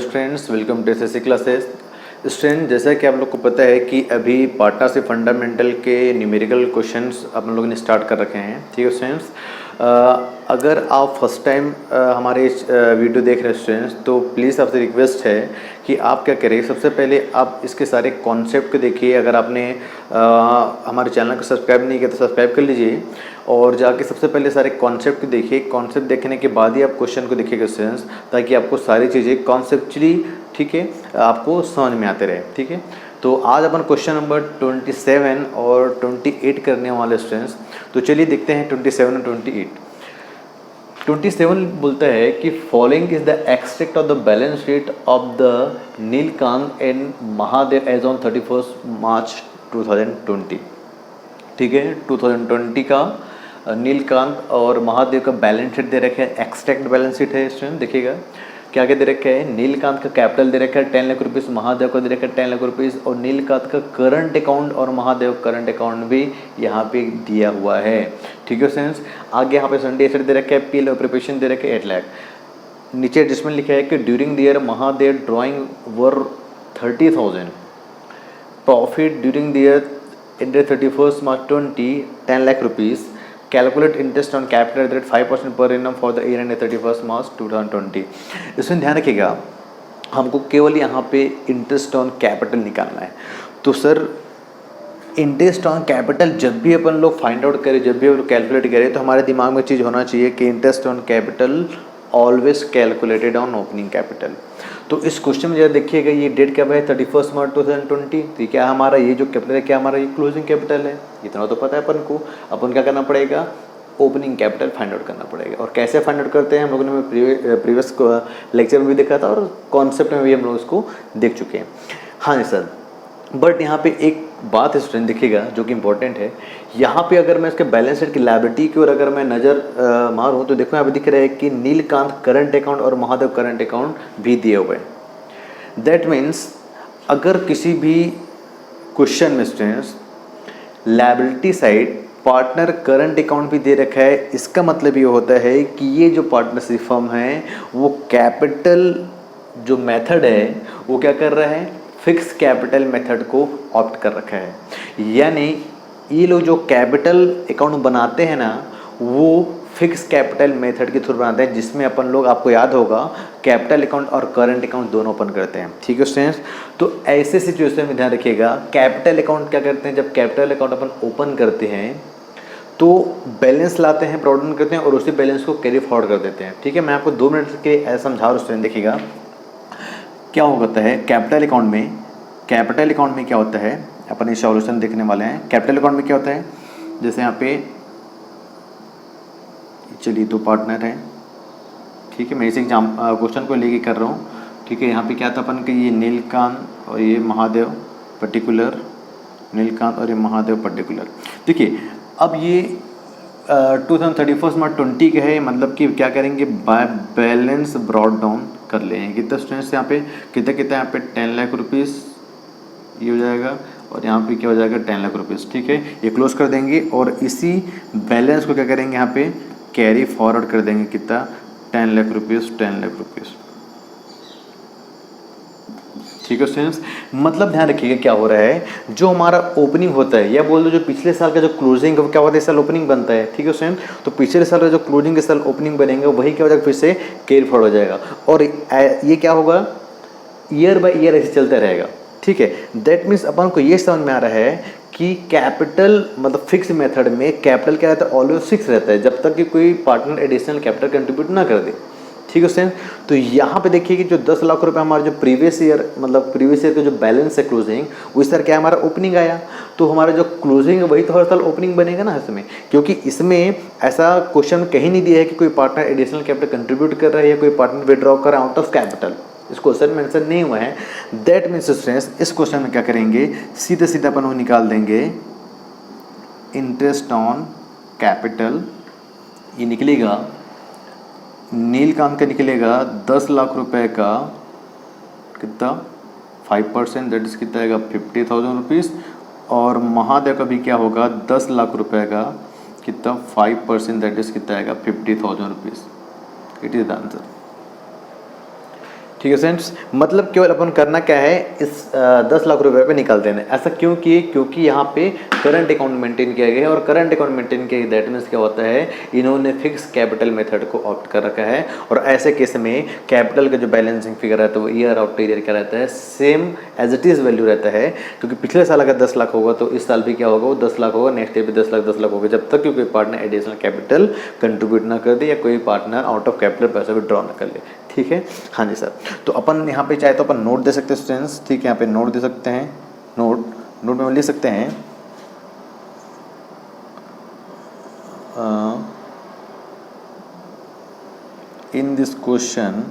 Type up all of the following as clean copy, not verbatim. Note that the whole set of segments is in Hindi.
Students, welcome to SSC classes. Student, जैसा कि आप लोग को पता है कि अभी पार्टनरशिप फंडामेंटल के न्यूमेरिकल क्वेश्चंस आप लोगों ने स्टार्ट कर रखे हैं। ठीक है स्टूडेंट्स, अगर आप फर्स्ट टाइम हमारे इस वीडियो देख रहे हैं स्टूडेंट्स, तो प्लीज़ आपसे रिक्वेस्ट है कि आप क्या करें, सबसे पहले आप इसके सारे कॉन्सेप्ट को देखिए। अगर आपने हमारे चैनल को सब्सक्राइब नहीं किया तो सब्सक्राइब कर लीजिए और जाके सबसे पहले सारे कॉन्सेप्ट को देखिए। कॉन्सेप्ट देखने के बाद ही आप क्वेश्चन को देखिएगा स्टूडेंट्स, ताकि आपको सारी चीज़ें कॉन्सेप्चुअली, ठीक है, आपको समझ में आते रहे। ठीक है, तो आज अपन क्वेश्चन नंबर 27 और 28 करने वाले स्टूडेंट्स। तो चलिए देखते हैं 27 और 28। 27 बोलता है कि following is the extract of the balance sheet of the Nilkant and Mahadev as on 31 March 2020। ठीक है, 2020 का नीलकांत और महादेव का बैलेंस शीट दे रखा है, एक्सट्रैक्ट बैलेंस शीट है स्टूडेंट। देखिएगा क्या क्या दे रखा है। नीलकांत का कैपिटल दे रखा है 10 लाख रुपीज़, महादेव का दे रखा है 10 लाख रुपीज़, और नीलकांत का करंट अकाउंट और महादेव करंट अकाउंट भी यहाँ पे दिया हुआ है। ठीक है फ्रेंड्स, आगे यहाँ पे संडे एसेट दे रखा है, पीएल और प्रिपरेशन दे रखे 8 लाख। नीचे एडजस्टमेंट लिखा है कि during the year Mahadev drawing were 30,000, profit during the year ended 31st March 20, 10 lakh rupees. Calculate interest on capital at 5% per annum for the year ended 31st March 2020. इसमें ध्यान रखिएगा, हमको केवल यहाँ पे इंटरेस्ट ऑन कैपिटल निकालना है। तो सर, इंटरेस्ट ऑन कैपिटल जब भी अपन लोग फाइंड आउट करें, जब भी अपन लोग कैलकुलेट करें, तो हमारे दिमाग में चीज़ होना चाहिए कि interest on capital always calculated on opening capital. तो इस क्वेश्चन में जरा देखिएगा, ये डेट क्या है 31 मार्च 2020। तो क्या हमारा ये जो कैपिटल है, क्या हमारा ये क्लोजिंग कैपिटल है, इतना तो पता है अपन को। अपन क्या करना पड़ेगा, ओपनिंग कैपिटल फाइंड आउट करना पड़ेगा। और कैसे फाइंड आउट करते हैं हम लोगों ने प्रीवियस लेक्चर में भी देखा था और कॉन्सेप्ट में भी हम लोग इसको देख चुके हैं। हाँ जी सर, बट यहाँ पे एक बात स्टूडेंट देखिएगा जो कि इंपॉर्टेंट है। यहाँ पे अगर मैं इसके बैलेंस शीट की लायबिलिटी की ओर अगर मैं नज़र मारूँ, तो देखो यहाँ पे दिख रहा है कि नीलकांत करंट अकाउंट और महादेव करंट अकाउंट भी दिए हुए हैं। दैट मीन्स अगर किसी भी क्वेश्चन में students liability side partner current account भी दे रखा है, इसका मतलब ये होता है कि ये जो पार्टनरशिप फर्म है वो कैपिटल जो मेथड है वो क्या कर रहा है, फिक्स कैपिटल मेथड को ऑप्ट कर रखा है। यानी ये लोग जो कैपिटल अकाउंट बनाते हैं ना, वो फिक्स कैपिटल मेथड के थ्रू बनाते हैं, जिसमें अपन लोग, आपको याद होगा, कैपिटल अकाउंट और करंट अकाउंट दोनों ओपन करते हैं। ठीक है स्टूडेंट्स, तो ऐसे सिचुएशन में ध्यान रखिएगा, कैपिटल अकाउंट क्या करते हैं, जब कैपिटल अकाउंट अपन ओपन करते हैं तो बैलेंस लाते हैं, प्रोविडेंट करते हैं और उसी बैलेंस को कैरी फॉरवर्ड कर देते हैं। ठीक है, मैं आपको 2 मिनट के ऐसा समझा रहा हूँ स्टूडेंट। देखिएगा क्या होता है कैपिटल अकाउंट में। कैपिटल अकाउंट में क्या होता है, अपन ये सॉल्यूशन देखने वाले हैं। कैपिटल अकाउंट में क्या होता है, जैसे यहाँ पे चलिए 2 पार्टनर हैं। ठीक है, मैं इस एग्जाम क्वेश्चन को लेके कर रहा हूँ। ठीक है, यहाँ पे क्या था अपन के, ये नीलकांत और ये महादेव पर्टिकुलर, नीलकांत और ये महादेव पर्टिकुलर। देखिए अब ये 2031 मार्च 20 के है, मतलब कि क्या करेंगे, बाय बैलेंस ब्रॉड डाउन कर लेंगे। कितना स्टूडेंट्स यहाँ पे, कितना कितना यहाँ पे 10 लाख रुपीज़ ये हो जाएगा, और यहाँ पे क्या हो जाएगा 10 लाख रुपीज़। ठीक है, ये क्लोज कर देंगे और इसी बैलेंस को क्या करेंगे, यहाँ पे कैरी फॉरवर्ड कर देंगे। कितना, 10 लाख रुपीज़, 10 लाख रुपीज़। ठीक है स्टूडेंट्स, मतलब ध्यान रखिएगा क्या हो रहा है, जो हमारा ओपनिंग होता है, या बोल दो जो पिछले साल का जो क्लोजिंग क्या होता है, इस साल ओपनिंग बनता है। ठीक है स्टूडेंट, तो पिछले साल का जो क्लोजिंग इस साल ओपनिंग बनेगा, वही क्या हो जाएगा, फिर से कैरी फॉरवर्ड हो जाएगा। और ये क्या होगा, ईयर बाय ईयर ऐसे चलता रहेगा। ठीक है, दैट मीन्स अपन को ये समझ में आ रहा है कि कैपिटल मतलब फिक्स मेथड में कैपिटल क्या रहता है, ऑलवेज फिक्स रहता है, जब तक कि कोई पार्टनर एडिशनल कैपिटल कंट्रीब्यूट ना कर दे। ठीक है स्टूडेंट, तो यहाँ पे देखिए कि जो 10 लाख रुपए हमारा जो प्रीवियस ईयर मतलब प्रीवियस ईयर का जो बैलेंस है क्लोजिंग, वो इस तरह क्या हमारा ओपनिंग आया, तो हमारा जो क्लोजिंग है वही तो हर साल ओपनिंग बनेगा ना इसमें, क्योंकि इसमें ऐसा क्वेश्चन कहीं नहीं दिया है कि कोई पार्टनर एडिशनल कैपिटल कंट्रीब्यूट कर रहा है या कोई पार्टनर विड्रॉ कर रहा है आउट ऑफ कैपिटल। इस क्वेश्चन में आंसर नहीं हुआ है। दैट मीन्स स्टूडेंट्स, इस क्वेश्चन में क्या करेंगे, सीधे सीधे अपन वो निकाल देंगे इंटरेस्ट ऑन कैपिटल। ये निकलेगा, नीलकांत का निकलेगा 10 लाख रुपए का कितना 5%, दैट इज कितना आएगा 50,000 रुपीज़। और महादेव का भी क्या होगा 10 लाख रुपए का कितना 5%, दैट इज कितना आएगा 50,000 rupees. It is the answer. ठीक है फ्रेंड्स, मतलब केवल अपन करना क्या है, इस 10 लाख रुपए पे निकाल देना है। ऐसा क्यों किए, क्योंकि यहाँ पे करंट अकाउंट मेंटेन किया गया है, और करंट अकाउंट मेंटेन किया, दैट मीन्स क्या होता है, इन्होंने फिक्स कैपिटल मेथड को ऑप्ट कर रखा है। और ऐसे केस में कैपिटल का जो बैलेंसिंग फिगर रहता है वो ईयर आफ्टर ईयर क्या रहता है, same as it is value रहता है। क्योंकि पिछले साल अगर 10 लाख होगा तो इस साल भी क्या होगा, वो 10 लाख होगा, नेक्स्ट ईयर भी 10 लाख होगा, जब तक कि कोई पार्टनर एडिशनल कैपिटल कंट्रीब्यूट ना कर दे या कोई पार्टनर आउट ऑफ कैपिटल पैसा विड्रॉ ना कर ले। ठीक है, हाँ जी सर। तो अपन यहाँ पे चाहे तो अपन नोट दे सकते हैं स्टूडेंट्स, ठीक है, यहाँ पे नोट दे सकते हैं, नोट में लिख सकते हैं in this question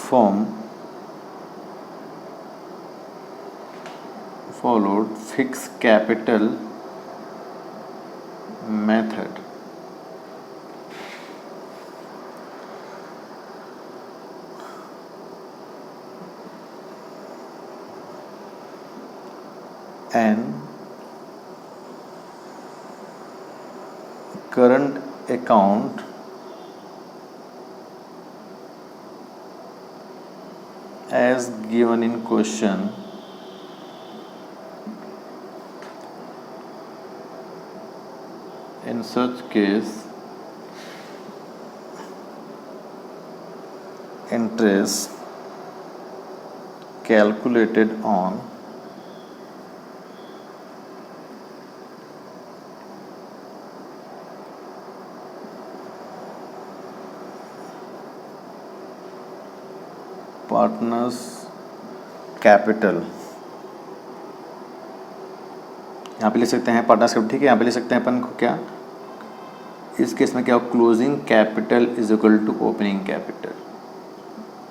form followed fixed capital method and current account as given in question in such case interest calculated on partners capital, यहाँ पे लिख सकते हैं पार्टनर्स कैपिटल, ठीक है, यहाँ पे लिख सकते हैं अपन को क्या, इस केस में क्या हो, closing capital is equal to opening capital.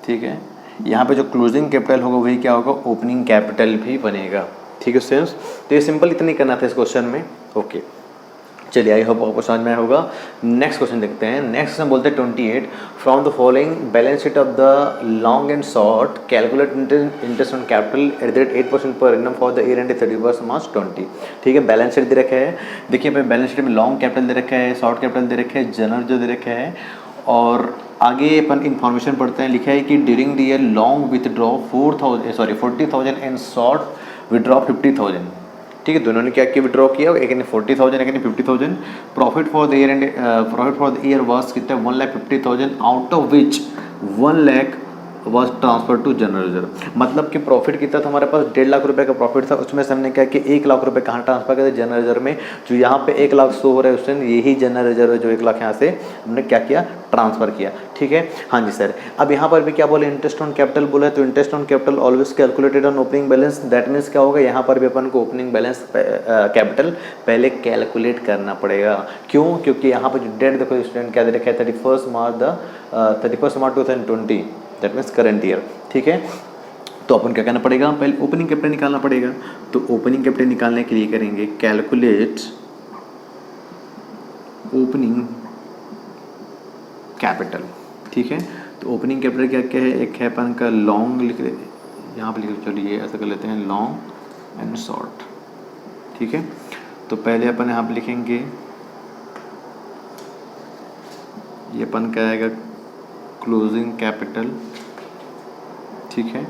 ठीक है, यहाँ पे जो क्लोजिंग कैपिटल होगा वही क्या होगा, ओपनिंग कैपिटल भी बनेगा। ठीक है स्टूडेंट्स, तो ये सिंपल इतना ही करना था इस क्वेश्चन में। ओके, चलिए आई होप आपको समझ में आया होगा। नेक्स्ट क्वेश्चन देखते हैं। नेक्स्ट क्वेश्चन बोलते हैं 28, from the following balance sheet of the long and short calculate interest on capital at the rate 8% per annum for the year and 31 मार्च 20। ठीक है, बैलेंस शीट दे रखा है, देखिए पे बैलेंस शीट में लॉन्ग कैपिटल दे रखा है, शॉर्ट कैपिटल दे रखा है, जनरल जो दे रखा है, और आगे अपन इन्फॉर्मेशन पढ़ते हैं। लिखा है कि during the year long withdraw 40,000 and short withdraw 50,000। ठीक है, दोनों ने क्या किया, विड्रॉ किया, एक ने 40,000 एक ने 50,000। Profit for the year and profit for the year was कितना, 1,50,000, out of which 1 lakh was transfer to general reserve. मतलब कि प्रॉफिट कितना था हमारे पास, 1.5 लाख रुपए का प्रॉफिट था, उसमें से हमने क्या कि 1 लाख रुपए कहाँ ट्रांसफर किया, जनरल रिजर्व में। जो यहाँ पे 1 लाख शो हो रहा है उसमें यही जनरल रिजर्व है, जो 1 लाख यहाँ से हमने क्या किया, ट्रांसफर किया। ठीक है, हाँ जी सर। अब यहाँ पर भी क्या बोले, इंटरेस्ट ऑन कैपिटल बोला है, तो interest on capital always calculated on opening balance. That means क्या होगा, यहाँ पर भी अपन को ओपनिंग बैलेंस कैपिटल पहले कैलकुलेट करना पड़ेगा। क्यों, क्योंकि यहाँ पर जो डेट देखो स्टूडेंट क्या दे रखा है, 31 March 2020, that means current year. ठीक है, तो अपन क्या करना पड़ेगा, पहले ओपनिंग कैपिटल निकालना पड़ेगा। तो ओपनिंग कैपिटल निकालने के लिए करेंगे कैलकुलेट ओपनिंग कैपिटल। ठीक है, तो ओपनिंग कैपिटल क्या क्या है, एक है अपन का लॉन्ग, लिख यहाँ पे लिख, चलिए ऐसा कर लेते हैं, लॉन्ग एंड शॉर्ट। ठीक है, तो पहले अपन यहाँ पे लिखेंगे, ये अपन क्या आएगा, क्लोजिंग कैपिटल। ठीक है,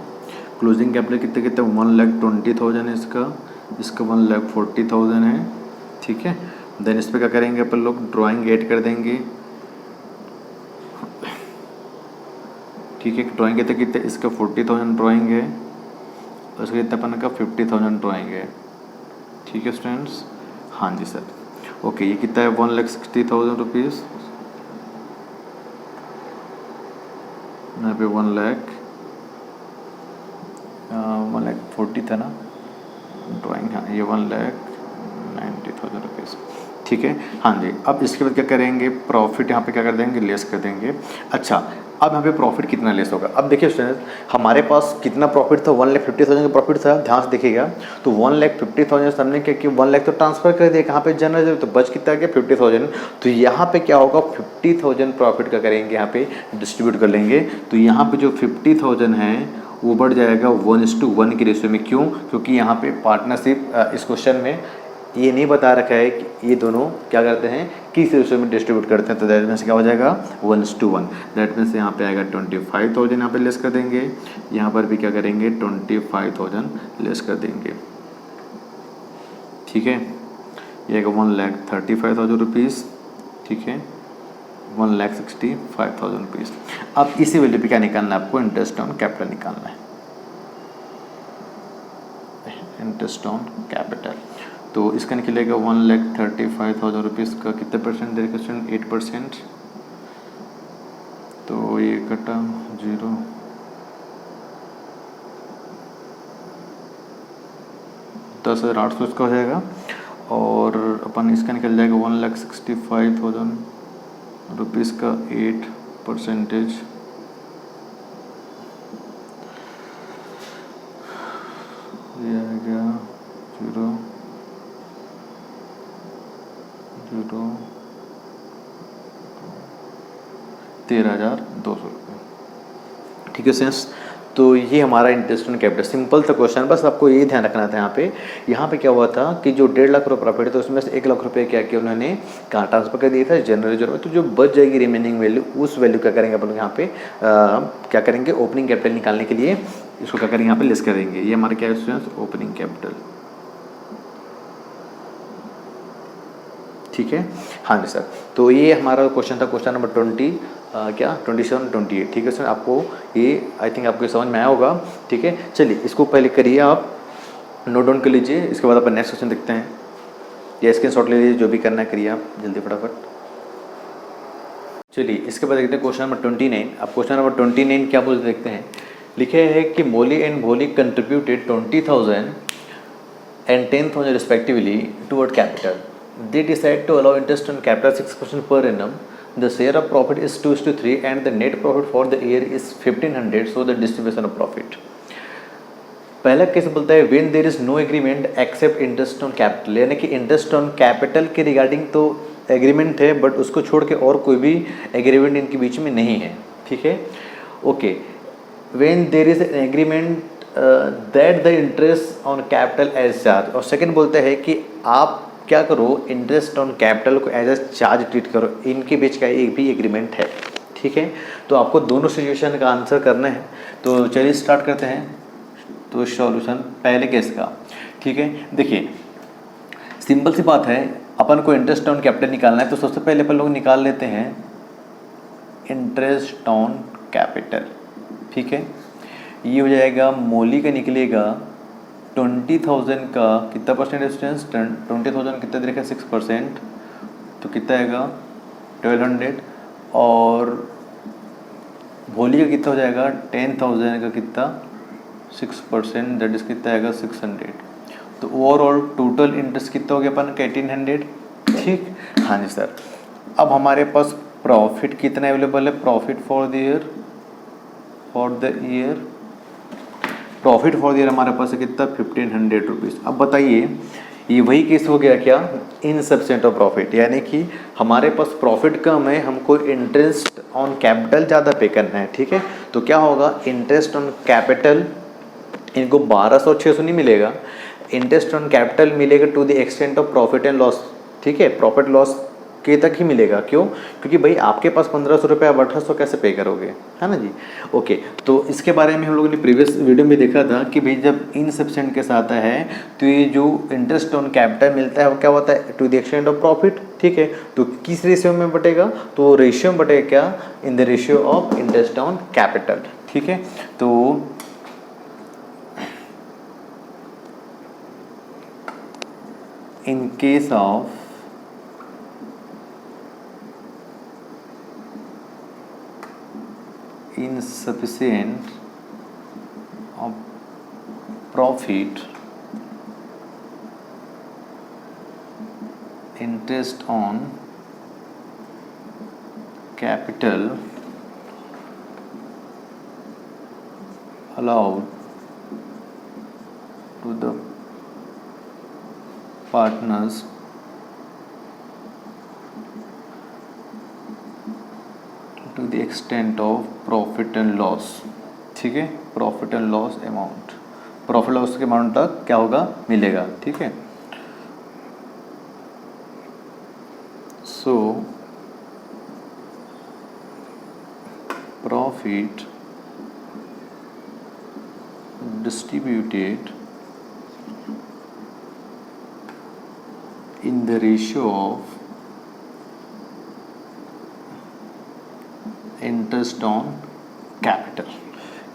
क्लोजिंग कैपिटल कितने कितने, 1,20,000 है इसका 1,40,000 है। ठीक है, देन इस पर क्या करेंगे अपन लोग, ड्राइंग ऐड कर देंगे। ठीक है, ड्राइंग कितने कितने, इसका 40,000 ड्राइंग है, उसका कितना अपन का 50,000 ड्राइंग है। ठीक है स्टूडेंट्स, हाँ जी सर। ओके, ये कितना है, 1,60,000 रुपीज़, यहाँ पे 1,40,000 था ना ड्राइंग, हाँ ये 1,90,000 रुपीज़। ठीक है, हाँ जी। अब इसके बाद क्या करेंगे, प्रॉफिट यहाँ पे क्या कर देंगे, लेस कर देंगे। अच्छा, अब यहाँ पे प्रॉफिट कितना लेस होगा, अब देखिए स्टूडेंट हमारे पास कितना प्रॉफिट था, 1,50,000 का प्रॉफिट था, ध्यान से देखिएगा। तो 1,50,000 हमने क्या किया, 1 लाख तो ट्रांसफर कर दिया कहाँ पे, जनरल रिजर्व, तो बच कितना गया 50,000। तो यहाँ पे क्या होगा, 50,000 प्रॉफिट का करेंगे, यहाँ पे डिस्ट्रीब्यूट कर लेंगे। तो यहाँ पे जो 50,000 है वो बढ़ जाएगा 1:1 की रेशियो में। क्यों, क्योंकि यहाँ पे पार्टनरशिप इस क्वेश्चन में ये नहीं बता रखा है कि ये दोनों क्या करते हैं, किस रेशियो में डिस्ट्रीब्यूट करते हैं, तो दैट मीन्स क्या हो जाएगा 1:1। दैट मीन्स यहाँ पे आएगा 25,000 यहाँ पे लेस कर देंगे, यहाँ पर भी क्या करेंगे 25,000 लेस कर देंगे, ठीक है। ये आएगा 1,35,000 रुपीज़, ठीक है, 1,65,000 रुपीज़। अब इसी वैल्यू पे क्या निकालना है आपको, इंटरेस्ट ऑन कैपिटल निकालना है, इंटरेस्ट ऑन कैपिटल। तो इसका निकलेगा 1,35,000 रुपीज़ का कितने परसेंट देगा स्टूडेंट, 8%। तो ये कटा 0, 10,800 इसका हो जाएगा, और अपन इसका निकल जाएगा 1,65,000 रुपीज़ का 8%, ये आ गया 0, 13,200 रुपये, ठीक है सेंस। तो ये हमारा इंटरेस्ट ऑन कैपिटल, सिंपल सा क्वेश्चन, बस आपको ये ध्यान रखना था। यहाँ पे क्या हुआ था कि जो 1.5 लाख रुपये प्रॉफिट था उसमें से 1 लाख रुपये क्या किया उन्होंने कहाँ ट्रांसफर कर दिया था जनरल रिजर्व में। तो जो बच जाएगी रिमेनिंग वैल्यू, उस वैल्यू क्या करेंगे अपन यहाँ पे क्या करेंगे, ओपनिंग कैपिटल निकालने के लिए इसको क्या करेंगे यहाँ पे लेस करेंगे। ये हमारे क्या है ओपनिंग कैपिटल, ठीक है। हाँ जी सर, तो ये हमारा क्वेश्चन था, क्वेश्चन नंबर 27, 28, ठीक है सर। आपको ये आई थिंक आपको समझ में आया होगा, ठीक है। चलिए इसको पहले करिए, आप नोट डाउन कर लीजिए, इसके बाद अपन नेक्स्ट क्वेश्चन देखते हैं, या स्क्रीनशॉट ले लीजिए, जो भी करना है करिए आप जल्दी फटाफट। चलिए इसके बाद देखते हैं क्वेश्चन नंबर 29। अब क्वेश्चन नंबर 29 क्या बोलते देखते हैं। लिखे है कि मोली एंड भोली contributed 20,000 and 10,000 respectively toward capital. They decide to allow interest on capital 6% per annum. The share of profit is 2:3 and the net profit for the year is 1,500. So the distribution of profit. पहला केस बोलता है when there is no agreement except interest on capital, यानी कि इंटरेस्ट ऑन कैपिटल के रिगार्डिंग तो एग्रीमेंट है, बट उसको छोड़ के और कोई भी एग्रीमेंट इनके बीच में नहीं है, ठीक है। Okay, when there is an agreement that the interest on capital as charge, और सेकंड बोलता है कि आप क्या करो, इंटरेस्ट ऑन कैपिटल को एज ए चार्ज ट्रीट करो। इनके बीच का एक भी एग्रीमेंट है, ठीक है। तो आपको दोनों सिचुएशन का आंसर करना है। तो चलिए स्टार्ट करते हैं। तो सॉल्यूशन पहले केस का, ठीक है। देखिए सिंपल सी बात है, अपन को इंटरेस्ट ऑन कैपिटल निकालना है, तो सबसे पहले अपन लोग निकाल लेते हैं इंटरेस्ट ऑन कैपिटल, ठीक है। ये हो जाएगा मोली का निकलेगा 20,000 का कितना परसेंट स्टूडेंट्स, 20,000 कितना देखा 6%, तो कितना आएगा 1,200, और भोली का कितना हो जाएगा 10,000 का कितना 6%, दैट इज कितना आएगा 600। तो ओवरऑल टोटल इंटरेस्ट कितना हो गया अपन का 1,800, ठीक। हाँ जी सर, अब हमारे पास प्रॉफिट कितना अवेलेबल है, profit for the year, profit for the year हमारे पास है कितना 1,500 रुपीज़। अब बताइए ये वही केस हो गया क्या, इनसफिशिएंट ऑफ प्रॉफिट, यानी कि हमारे पास प्रॉफिट कम है, हमको इंटरेस्ट ऑन कैपिटल ज़्यादा पे करना है, ठीक है। तो क्या होगा, इंटरेस्ट ऑन कैपिटल इनको 1,200 और 600 नहीं मिलेगा, इंटरेस्ट ऑन कैपिटल मिलेगा to the extent of profit and loss, ठीक है। प्रॉफिट लॉस के तक ही मिलेगा, क्यों, क्योंकि भाई आपके पास 1,500 रुपये, आप 1,800 कैसे पे करोगे, है ना जी। ओके, तो इसके बारे में हम लोगों ने प्रीवियस वीडियो में देखा था कि भाई जब इनसफिशिएंट केस आता है तो ये जो इंटरेस्ट ऑन कैपिटल मिलता है वो क्या होता है, to the extent of profit, ठीक है। तो किस रेशियो में बटेगा, तो रेशियो में बटेगा क्या, in the ratio of interest on capital, ठीक है। तो in case of insufficient of profit, interest on capital allowed to the partners to the extent of profit and loss, ठीक है। Profit and loss amount, profit loss के अमाउंट तक क्या होगा, मिलेगा, ठीक है। So profit distributed in the ratio of interest on capital.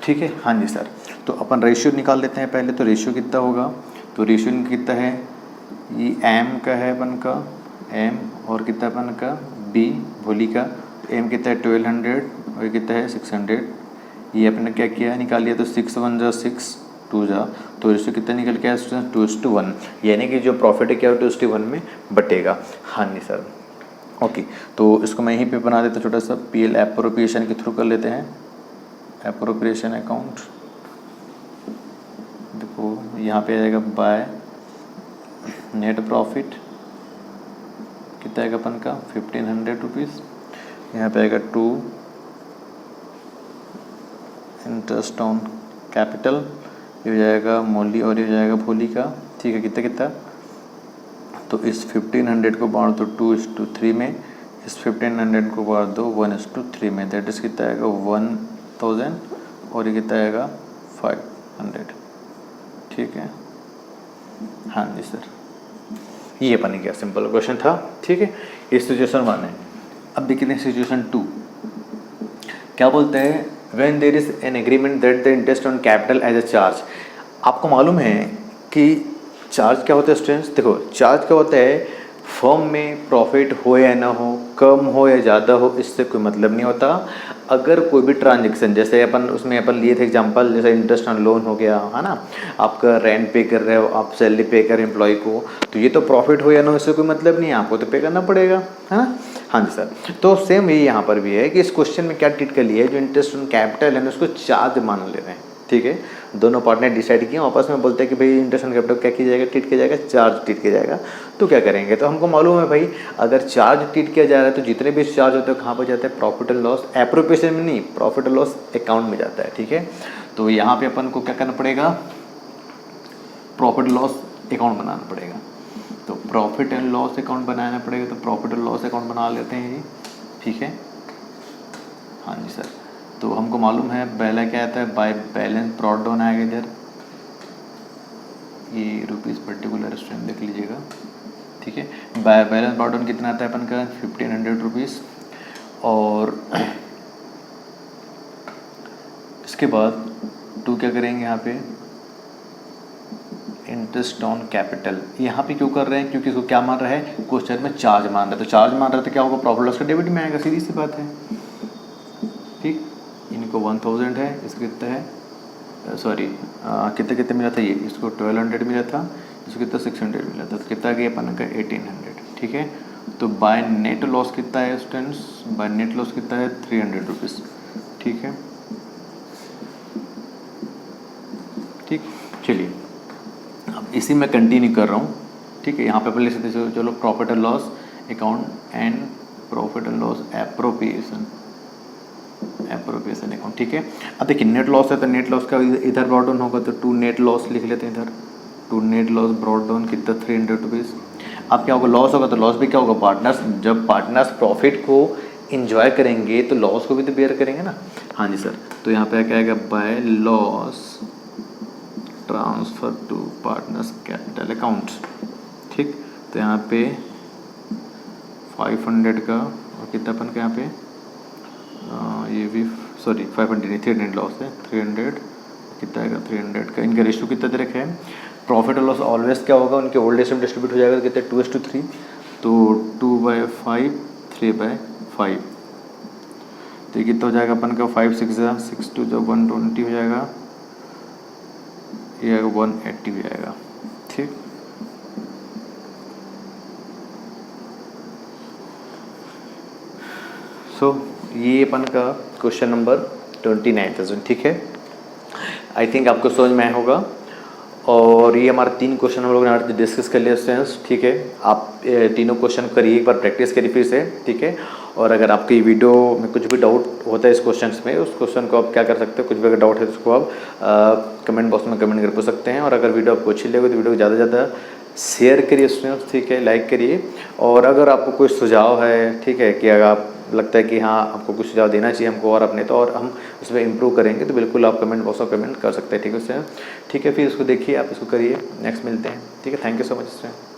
ठीक है, हाँ जी सर। तो अपन रेशियो निकाल लेते हैं पहले। तो रेशियो कितना होगा, तो रेशियो कितना है, ये एम का है अपन का, एम और कितना अपन का बी भोली का। एम कितना है 1200 और कितना है 600। ये अपने क्या किया, निकाल लिया। तो 6 1 जा 6 2 जा, तो रेशियो कितना निकल के आया 2:1, यानी कि जो प्रॉफिट है क्या 2:1 में बटेगा। हाँ जी सर, ओके। तो इसको मैं यहीं पे बना देता छोटा सा, पीएल एप्रोप्रिएशन के थ्रू कर लेते हैं। एप्रोप्रिएशन अकाउंट, देखो यहाँ पे आएगा बाय नेट प्रॉफिट कितना आएगा अपन का 1500 रुपीज़। यहाँ पे आएगा 2 इंटरेस्ट ऑन कैपिटल, ये हो जाएगा मोली और ये हो जाएगा भोली का। ठीक है, कितना कितना, तो इस 1500 को बांट दो 2:3 में, इस 1500 को बांट दो 1:3 में, दैट इज कितना आएगा 1000 और ये कितना आएगा 500। ठीक है, हाँ जी सर, ये अपन क्या सिंपल क्वेश्चन था। ठीक है, ये सिचुएशन 1 है। अब देखते हैं सिचुएशन 2 क्या बोलते हैं। When there is an agreement that the interest on capital as a charge. आपको मालूम है कि चार्ज क्या होता है स्टूडेंट्स, देखो चार्ज क्या होता है, फर्म में प्रॉफिट हो या ना हो, कम हो या ज़्यादा हो, इससे कोई मतलब नहीं होता। अगर कोई भी ट्रांजेक्शन, जैसे अपन उसमें अपन लिए थे एग्जांपल, जैसे इंटरेस्ट ऑन लोन हो गया है ना, आपका रेंट पे कर रहे हो, आप सैलरी पे कर एम्प्लॉय को, तो ये तो प्रॉफिट हो या ना हो इससे कोई मतलब नहीं है, आपको तो पे करना पड़ेगा, है ना। हाँ जी सर, तो सेम ये यहाँ पर भी है कि इस क्वेश्चन में क्या ट्रीट कर लिया है, जो इंटरेस्ट ऑन कैपिटल है उसको चार्ज मान ले रहे हैं। ठीक है, दोनों पार्टनर डिसाइड किए, आपस में बोलते हैं कि भाई इंटरेस्ट ऑन कैपिटल क्या किया जाएगा, ट्रीट किया जाएगा, चार्ज ट्रीट किया जाएगा। तो क्या करेंगे, तो हमको मालूम है भाई अगर चार्ज ट्रीट किया जा रहा है तो जितने भी चार्ज होते हैं कहाँ पर जाता है, प्रॉफिट एंड लॉस एप्रोप्रिएशन में नहीं, प्रॉफिट एंड लॉस अकाउंट में जाता है। ठीक है, तो यहाँ पे अपन को क्या करना पड़ेगा, प्रॉफिट लॉस अकाउंट बनाना पड़ेगा। तो प्रॉफिट एंड लॉस अकाउंट बनाना पड़ेगा, तो प्रॉफिट एंड लॉस अकाउंट बना लेते हैं जी। ठीक है, हाँ जी सर। तो हमको मालूम है पहला क्या आता है, बाय बैलेंस ब्रॉट डाउन आएगा इधर, ये रुपीज़ पर्टिकुलर स्ट्रेंथ देख लीजिएगा। ठीक है, बाय बैलेंस ब्रॉट डाउन कितना आता है अपन का 1500 रुपीज़। और इसके बाद टू क्या करेंगे यहाँ पे, इंटरेस्ट ऑन कैपिटल। यहाँ पे क्यों कर रहे हैं, क्योंकि इसको क्या मान रहा है, क्वेश्चन में चार्ज मान रहा है, तो चार्ज मान रहा है तो क्या होगा, प्रॉफिट लॉस का डेबिट में आएगा, सीधी सी बात है। ठीक, इनको 1000 है, इसको कितना है, सॉरी कितना कितना मिला था, ये इसको 1200 मिला था, इसको कितना 600 मिला था, तो कितना गया अपन का 1800। ठीक है, तो बाय नेट लॉस कितना है स्टूडेंट्स, बाय नेट लॉस कितना है 300 रुपीज़। ठीक है, ठीक, चलिए अब इसी में कंटिन्यू कर रहा हूँ। ठीक है, यहाँ पे अपन लिख सकते हैं, चलो profit and loss account and profit and loss appropriation account. ठीक है, अब देखिए नेट लॉस है तो नेट लॉस का इधर ब्रॉट डाउन होगा, तो 2 नेट लॉस लिख लेते हैं इधर, 2 नेट लॉस ब्रॉट डाउन कितना 300 रुपीज़। अब क्या होगा, लॉस होगा तो लॉस भी क्या होगा, पार्टनर्स, जब पार्टनर्स प्रॉफिट को इंजॉय करेंगे तो लॉस को भी तो बेयर करेंगे ना। हाँ जी सर, तो यहाँ पे क्या आएगा, by loss transfer to partners capital account. ठीक, तो यहाँ पे 500 का और कितना अपन का यहाँ पे ये भी सॉरी 500 नहीं 300 लॉस है, 300 कितना आएगा 300 का। इनका रेशियो कितना दे रखे हैं, प्रॉफिट और लॉस ऑलवेज क्या होगा, उनके ओल्ड एज में डिस्ट्रीब्यूट हो जाएगा, कितने 2:3, तो 2/5 3/5, तो ये कितना हो जाएगा अपन का 5 6 जा 6 2 जा 120 हो जाएगा, ये 180 हो जाएगा। ठीक, सो ये अपन का क्वेश्चन नंबर 29,000। ठीक है, आई थिंक आपको समझ में आया होगा। और ये हमारे 3 क्वेश्चन हम लोग ने आज डिस्कस कर लिया स्टूडेंट्स। ठीक है, आप तीनों क्वेश्चन करिए, एक बार प्रैक्टिस करिए फिर से। ठीक है, और अगर आपकी वीडियो में कुछ भी डाउट होता है इस क्वेश्चन में, उस क्वेश्चन को आप क्या कर सकते हो, कुछ भी अगर डाउट है तो उसको आप कमेंट बॉक्स में कमेंट कर पूछ सकते हैं। और अगर वीडियो आपको अच्छी लगे तो वीडियो को ज़्यादा से ज़्यादा शेयर करिए स्टूडेंट्स, ठीक है, लाइक करिए। और अगर आपको कोई सुझाव है, ठीक है, कि अगर आप लगता है कि हाँ आपको कुछ सुझाव देना चाहिए हमको और अपने, तो और हम उसमें इम्प्रूव करेंगे, तो बिल्कुल आप कमेंट बॉक्स में कमेंट कर सकते हैं, ठीक है स्टूडेंट। ठीक है, फिर इसको देखिए, आप इसको करिए। नेक्स्ट मिलते हैं, ठीक है। Thank you so much student.